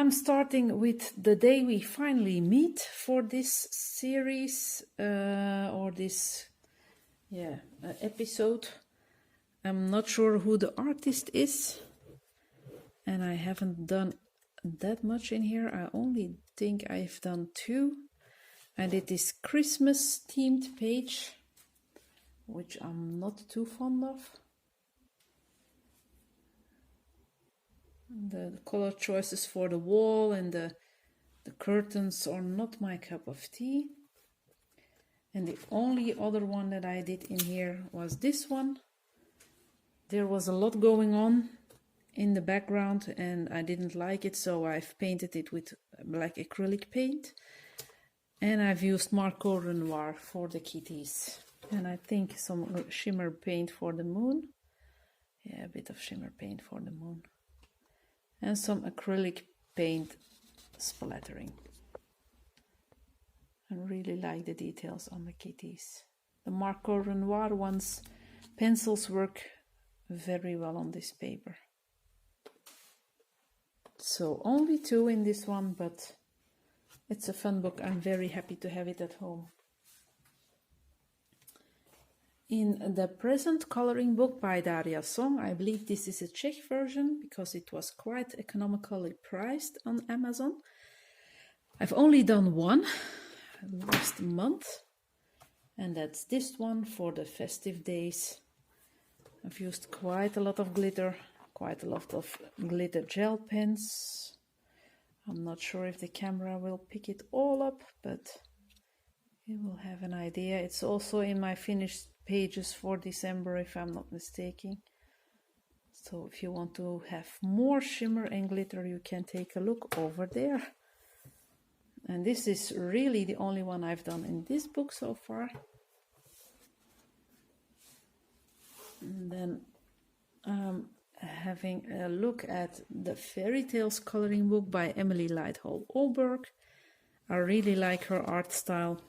I'm starting with the day we finally meet for this series or this episode. I'm not sure who the artist is, and I haven't done that much in here. I only think I've done 2, and it is Christmas themed page, which I'm not too fond of. The color choices for the wall and the curtains are not my cup of tea. And the only other one that I did in here was this one. There was a lot going on in the background and I didn't like it, so I've painted it with black acrylic paint. And I've used Marco Renoir for the kitties. And I think some shimmer paint for the moon. Yeah, a bit of shimmer paint for the moon. And some acrylic paint splattering. I really like the details on the kitties. The Marco Renoir ones, pencils work very well on this paper. So only 2 in this one, but it's a fun book. I'm very happy to have it at home. In the present coloring book by Darius, I believe this is a Czech version because it was quite economically priced on Amazon. I've only done 1 last month, and that's this one for the festive days. I've used quite a lot of glitter, quite a lot of glitter gel pens. I'm not sure if the camera will pick it all up, but you will have an idea. It's also in my finished pages for December, if I'm not mistaken. So if you want to have more shimmer and glitter, you can take a look over there. And this is really the only one I've done in this book so far. And then having a look at the Fairy Tales coloring book by Emily Lighthall Oberg. I really like her art style.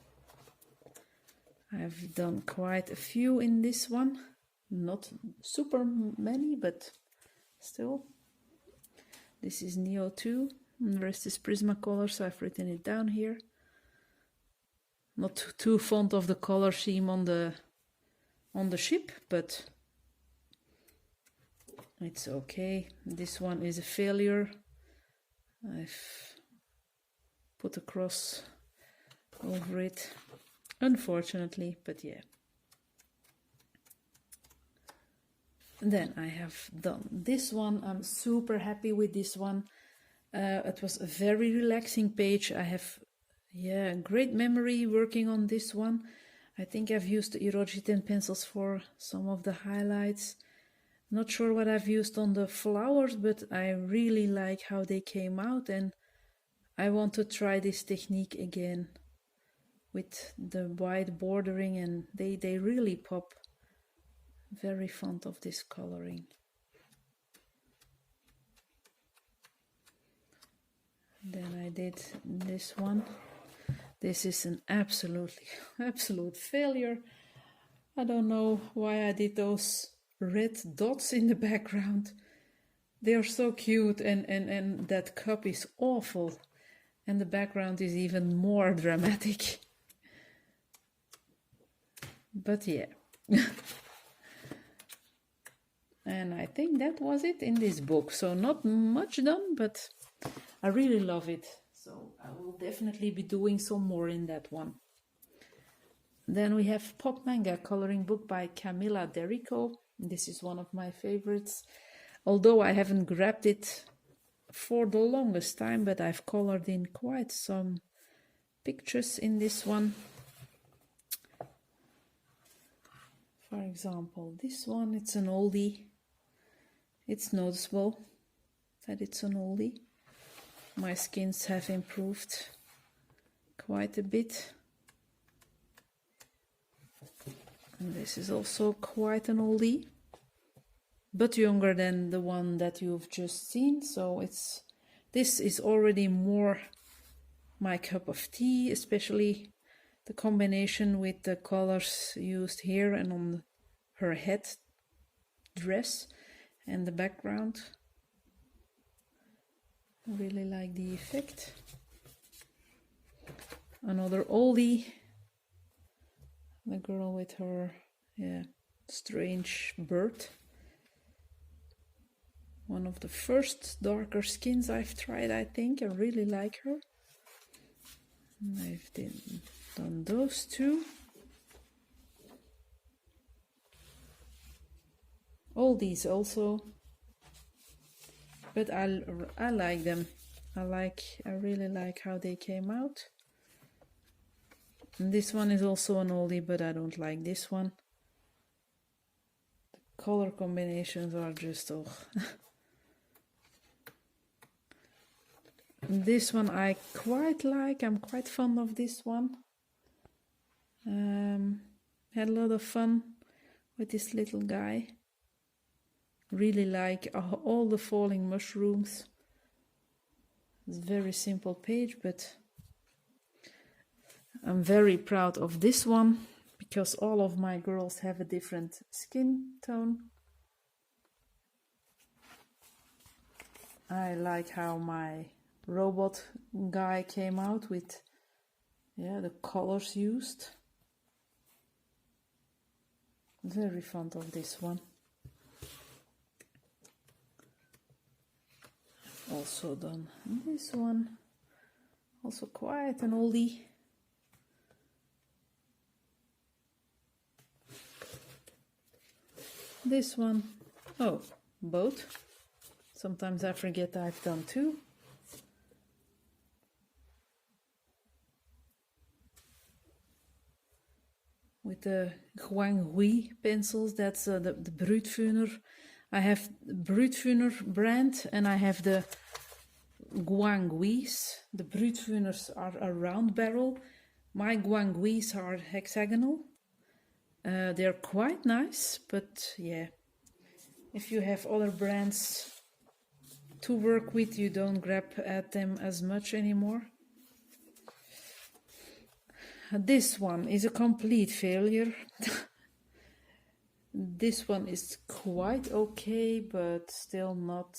I've done quite a few in this one, not super many, but still. This is Neo 2, and the rest is Prismacolor, so I've written it down here. Not too fond of the color scheme on the ship, but it's okay. This one is a failure. I've put a cross over it. Unfortunately, but yeah. And then I have done this one. I'm super happy with this one. It was a very relaxing page. I have a great memory working on this one. I think I've used the Erogitan pencils for some of the highlights. Not sure what I've used on the flowers, but I really like how they came out, and I want to try this technique again with the white bordering, and they really pop. Very fond of this coloring. Then I did this one. This is an absolute failure. I don't know why I did those red dots in the background. They are so cute, and that cup is awful, and the background is even more dramatic. But yeah. And I think that was it in this book. So not much done, but I really love it. So I will definitely be doing some more in that one. Then we have Pop Manga coloring book by Camilla Derico. This is one of my favorites. Although I haven't grabbed it for the longest time, but I've colored in quite some pictures in this one. For example, this one, it's an oldie. It's noticeable that it's an oldie. My skins have improved quite a bit. And this is also quite an oldie, but younger than the one that you've just seen. So this is already more my cup of tea, especially the combination with the colors used here and on her head dress and the background. I really like the effect. Another oldie. The girl with her, strange bird. One of the first darker skins I've tried, I think. I really like her. And I've done those two. All these also. But I like them. I really like how they came out. And this one is also an oldie, but I don't like this one. The color combinations are just This one I quite like. I'm quite fond of this one. Had a lot of fun with this little guy. Really like all the falling mushrooms. It's a very simple page, but I'm very proud of this one because all of my girls have a different skin tone. I like how my robot guy came out with the colors used. Very fond of this one. Also done this one. Also quite an oldie. This one, both. Sometimes I forget I've done two. With the Huanghui pencils, that's the Brutfuner. I have the Brutfuner brand and I have the Guanghuis. The Brutfuners are a round barrel. My Guanghuis are hexagonal. They're quite nice, but yeah, if you have other brands to work with, you don't grab at them as much anymore. This one is a complete failure. This one is quite okay, but still not.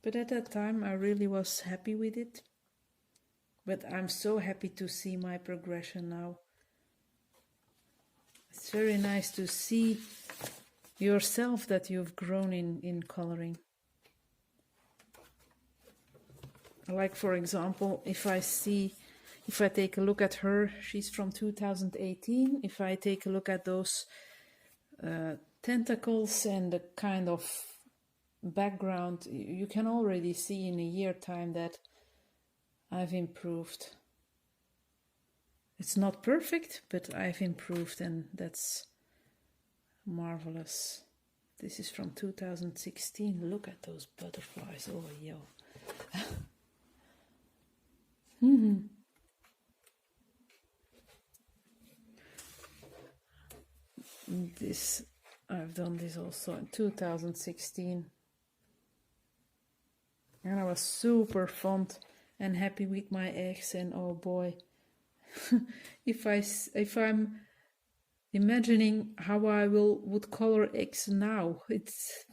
But at that time I really was happy with it. But I'm so happy to see my progression now. It's very nice to see yourself that you've grown in coloring. Like, for example, if I take a look at her, she's from 2018. If I take a look at those tentacles and the kind of background, you can already see in a year time that I've improved. It's not perfect, but I've improved, and that's marvelous. This is from 2016. Look at those butterflies. Oh, yo. I've done this also in 2016. And I was super fond and happy with my eggs, and oh boy. if I'm imagining how I would color eggs now, it's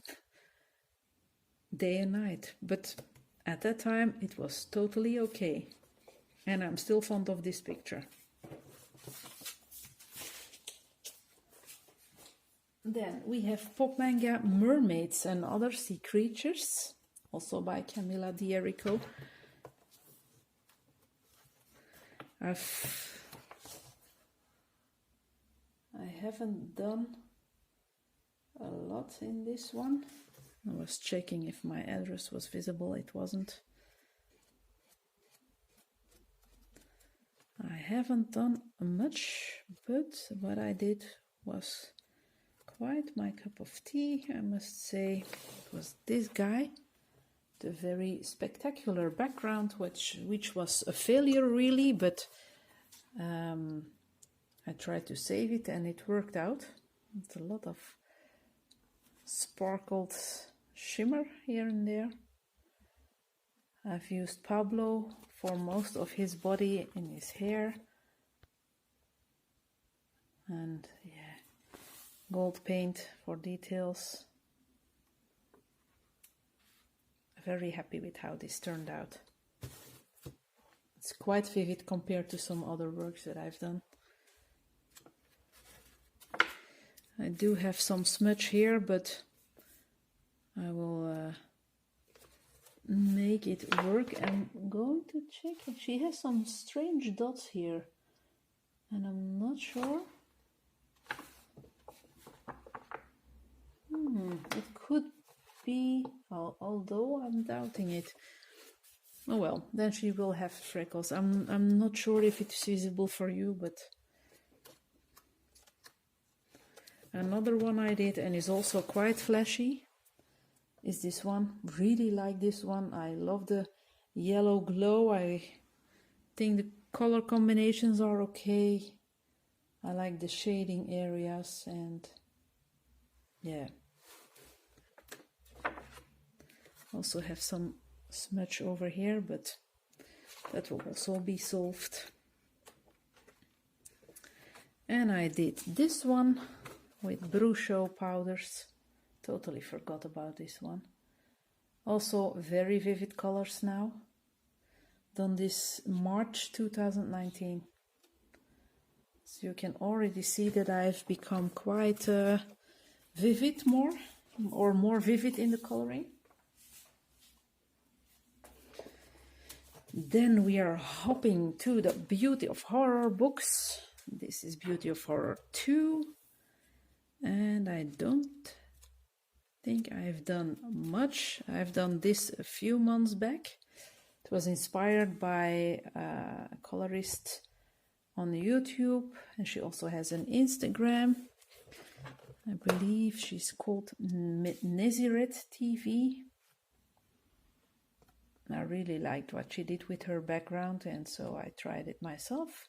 day and night. But at that time it was totally okay. And I'm still fond of this picture. Then we have pop manga Mermaids and Other Sea Creatures, also by Camilla D'Erico. I haven't done a lot in this one. I was checking if my address was visible. It wasn't. I haven't done much, but what I did was quite my cup of tea, I must say. It was this guy, the very spectacular background, which was a failure really, but I tried to save it and it worked out. It's a lot of sparkled shimmer here and there. I've used Pablo for most of his body and his hair. And yeah, gold paint for details. very happy with how this turned out. It's quite vivid compared to some other works that I've done. I do have some smudge here, but I will make it work. I'm going to check. She has some strange dots here, and I'm not sure. It could be, although I'm doubting it. Oh well, then she will have freckles. I'm not sure if it's visible for you, but another one I did and is also quite flashy is this one. Really like this one. I love the yellow glow. I think the color combinations are okay. I like the shading areas, and yeah. Also have some smudge over here, but that will also be solved. And I did this one with Brucho powders. Totally forgot about this one. Also very vivid colors now. Done this March 2019. So you can already see that I've become quite vivid more vivid in the coloring. Then we are hopping to the Beauty of Horror books. This is Beauty of Horror 2. And I don't think I've done much. I've done this a few months back. It was inspired by a colorist on YouTube, and she also has an Instagram. I believe she's called Neziret TV. I really liked what she did with her background, and so I tried it myself.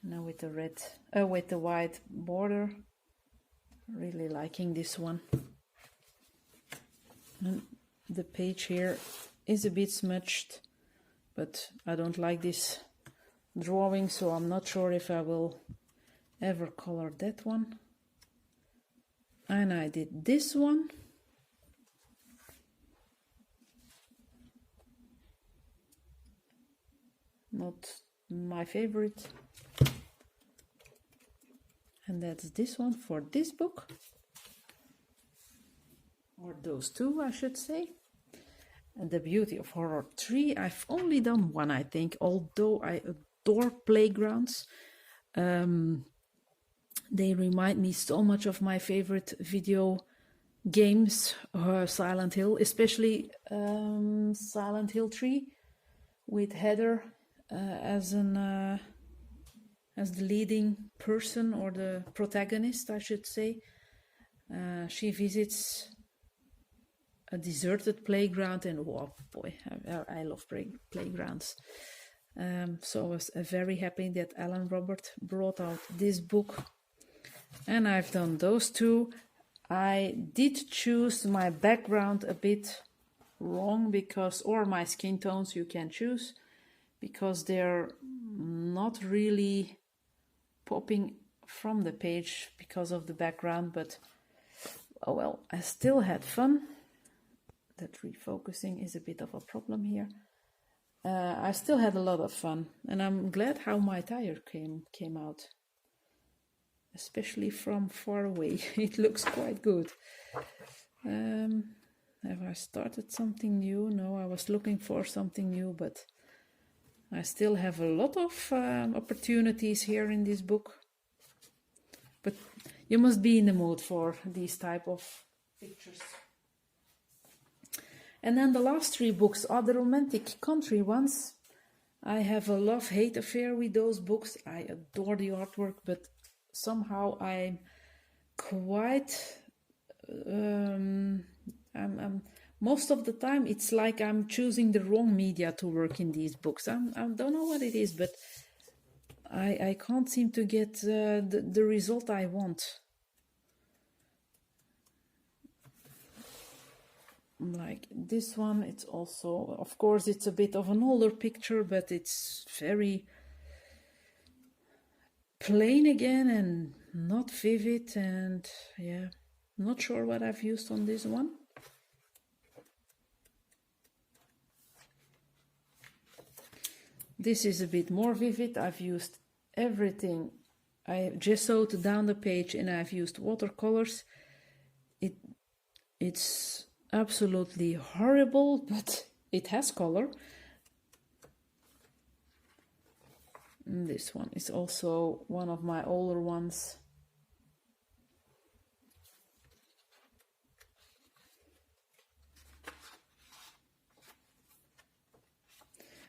Now with the white border, really liking this one. And the page here is a bit smudged, but I don't like this drawing, so I'm not sure if I will ever color that one. And I did this one. Not my favorite. And that's this one for this book. Or those two, I should say. And the Beauty of Horror 3. I've only done one, I think, although I adore playgrounds. They remind me so much of my favorite video games, Silent Hill, especially Silent Hill 3 with Heather as the leading person, or the protagonist, I should say. She visits a deserted playground, and oh boy, I love playgrounds. So I was very happy that Alan Robert brought out this book, and I've done those two. I did choose my background a bit wrong, or my skin tones, you can choose, because they're not really popping from the page because of the background, but oh well, I still had fun. That refocusing is a bit of a problem here. I still had a lot of fun, and I'm glad how my tire came out, especially from far away. It looks quite good. Have I started something new? No, I was looking for something new, but I still have a lot of opportunities here in this book. But you must be in the mood for these type of pictures. And then the last three books are the romantic country ones. I have a love-hate affair with those books. I adore the artwork, but somehow I'm quite... most of the time it's like I'm choosing the wrong media to work in these books. I don't know what it is, but I can't seem to get the result I want. Like this one, it's also, of course, it's a bit of an older picture, but it's very plain again and not vivid, and yeah, not sure what I've used on this one. This is a bit more vivid. I've used everything. I gessoed down the page and I've used watercolors. It's absolutely horrible, but it has color. And this one is also one of my older ones.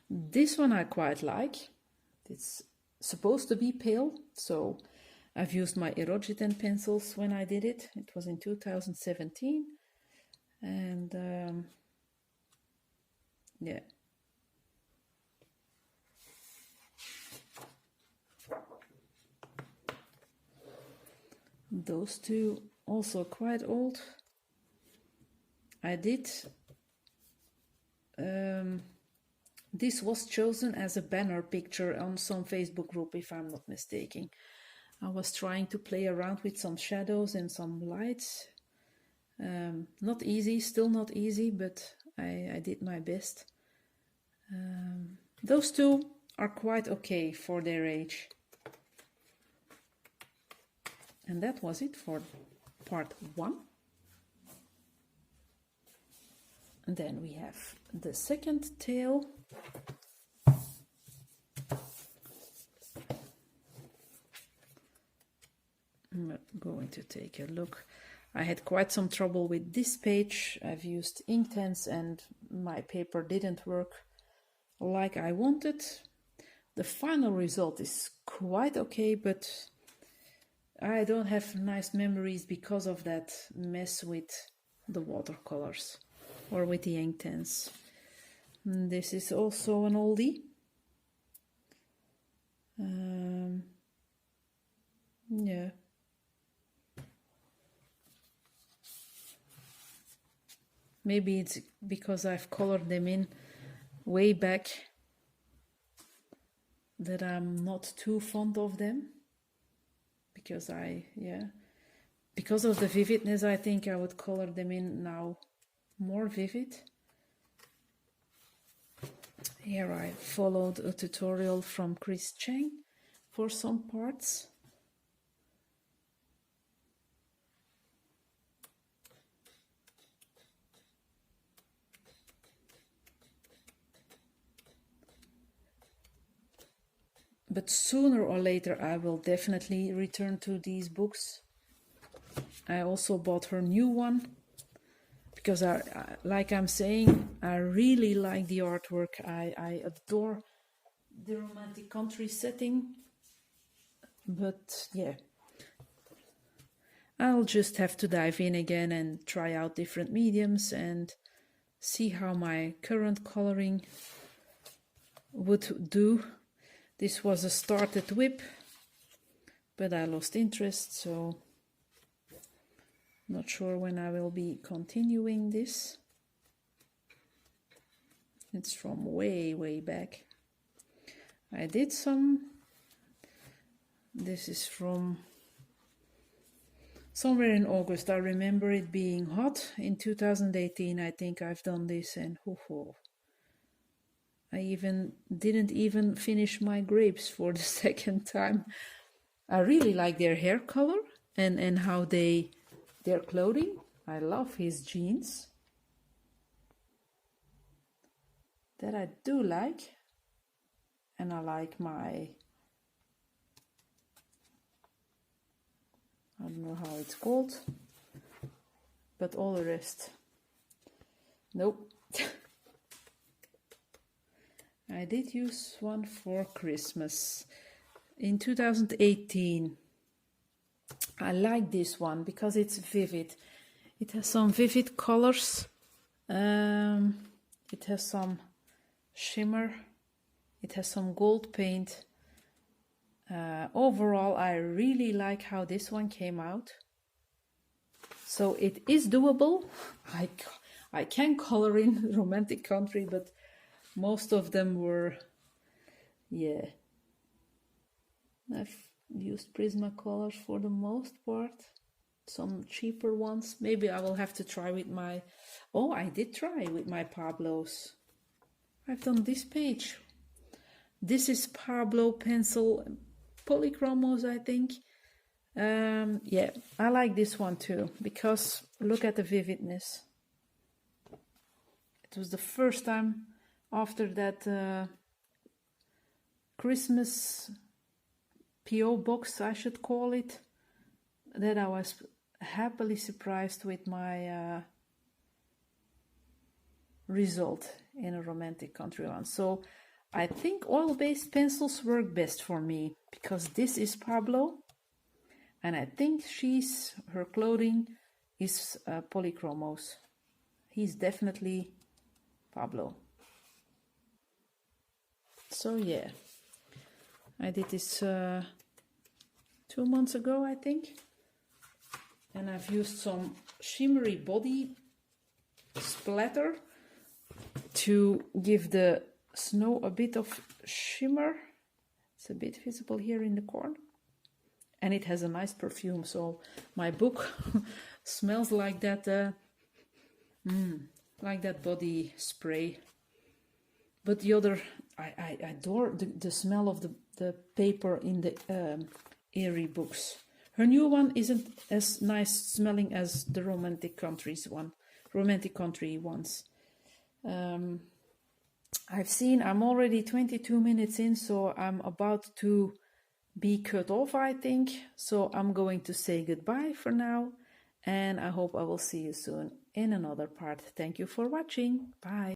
This one I quite like. It's supposed to be pale, so I've used my Erogetan pencils when I did it. It was in 2017. And yeah. Those two also quite old. I did. This was chosen as a banner picture on some Facebook group, if I'm not mistaken. I was trying to play around with some shadows and some lights. Not easy, still not easy, but I did my best. Those two are quite okay for their age. And that was it for part 1. And then we have the second tale. I'm going to take a look. I had quite some trouble with this page. I've used Inktense and my paper didn't work like I wanted. The final result is quite okay, but I don't have nice memories because of that mess with the watercolors or with the Inktense. This is also an oldie. Yeah. Maybe it's because I've colored them in way back that I'm not too fond of them. Because because of the vividness, I think I would color them in now more vivid. Here I followed a tutorial from Chris Chang for some parts. But sooner or later I will definitely return to these books. I also bought her new one because like I'm saying, I really like the artwork. I adore the romantic country setting. But yeah, I'll just have to dive in again and try out different mediums and see how my current coloring would do. This was a started whip, but I lost interest, so not sure when I will be continuing this. It's from way back. I did some. This is from somewhere in August. I remember it being hot. In 2018, I think I've done this, and I didn't even finish my grapes for the second time. I really like their hair color and how their clothing. I love his jeans. That I do like. And I like I don't know how it's called, but all the rest, nope. I did use one for Christmas in 2018. I like this one because it's vivid. It has some vivid colors. It has some shimmer. It has some gold paint. Overall, I really like how this one came out. So it is doable. I can color in romantic country, but most of them were, yeah. I've used Prismacolors for the most part. Some cheaper ones. Maybe I will have to try with my... Oh, I did try with my Pablos. I've done this page. This is Pablo pencil polychromos, I think. Yeah, I like this one too, because look at the vividness. It was the first time after that Christmas PO box, I should call it, that I was happily surprised with my result in a romantic country one. So I think oil-based pencils work best for me, because this is Pablo, and I think her clothing is polychromos. He's definitely Pablo. So yeah, I did this 2 months ago, I think, and I've used some shimmery body splatter to give the snow a bit of shimmer. It's a bit visible here in the corner, and it has a nice perfume, so my book smells like that body spray. But the other, I adore the smell of the paper in the Airy books. Her new one isn't as nice smelling as the romantic country ones. I'm already 22 minutes in, so I'm about to be cut off, I think. So I'm going to say goodbye for now, and I hope I will see you soon in another part. Thank you for watching. Bye.